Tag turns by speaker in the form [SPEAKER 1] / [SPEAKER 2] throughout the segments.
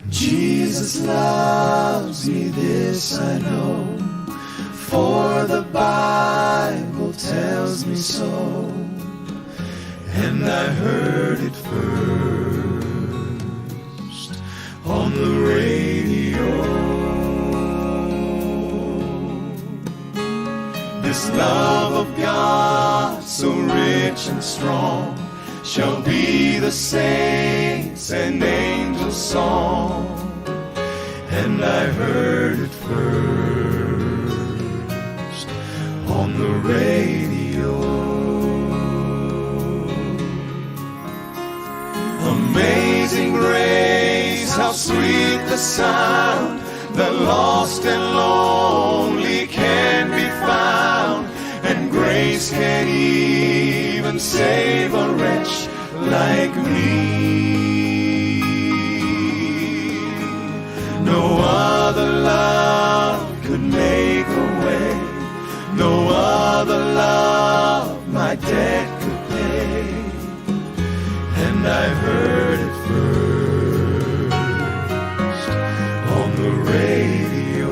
[SPEAKER 1] Jesus loves me, this I know, for the Bible tells me so, and I heard it first on the radio. This love of God, so rich and strong, shall be the saints and angels' song, and I heard it first on the radio. Amazing grace, how sweet the sound, the lost and lonely can be found, and grace can even save a wretch like me. No other love could make a way, no other love my debt could pay, and I heard it first on the radio.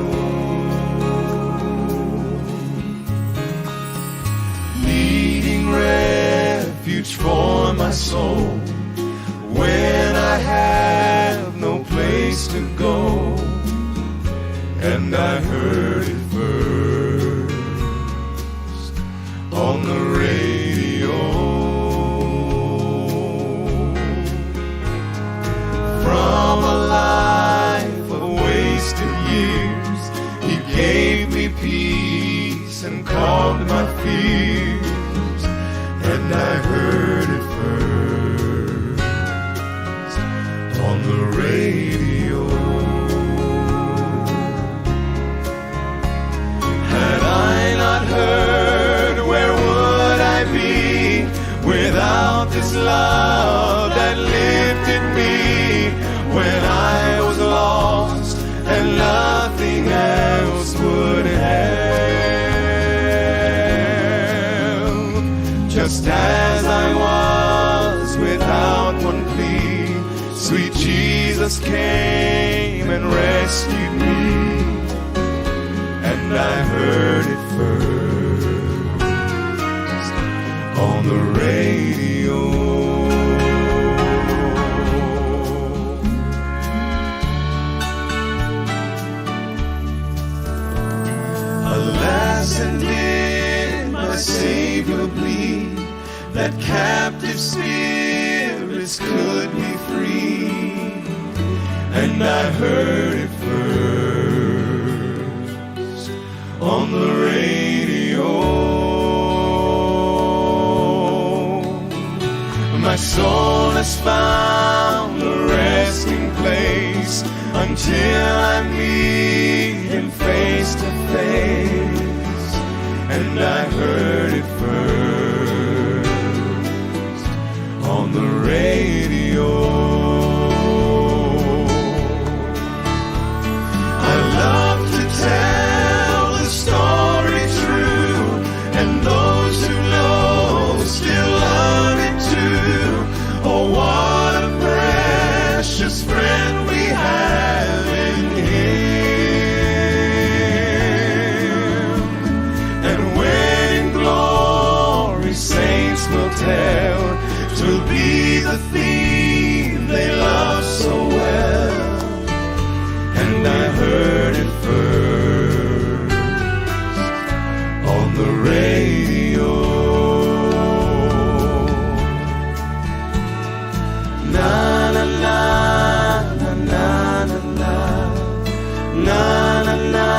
[SPEAKER 1] Needing refuge for my soul when I have no place to go, and I heard it first on the radio. From a life of wasted years, He gave me peace and calmed my fears, and I heard it first on the radio. Had I not heard, where would I be without this love that lifted me when I was lost and nothing else would help? Just as I was without one plea, sweet Jesus came and rescued me, and I heard it first on the radio. Alas, and did my Savior bleed that captive spirits could be free, and I heard it first on the radio. My soul has found a resting place until I meet Him face to face, and I heard it first on the radio. I love to tell the story true, and those who know still love it too. Oh, what a precious friend we have in Him. And when in glory saints will tell, 'twill be the theme they love so well, and I heard it first on the radio. Na na na na na na na na na na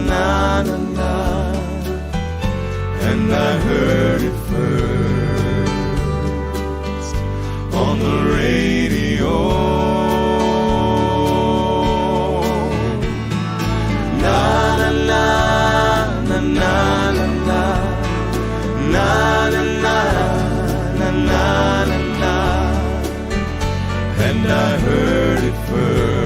[SPEAKER 1] na na na, and I heard it first on the radio. Na na na na na na na na na na na na, and I heard it first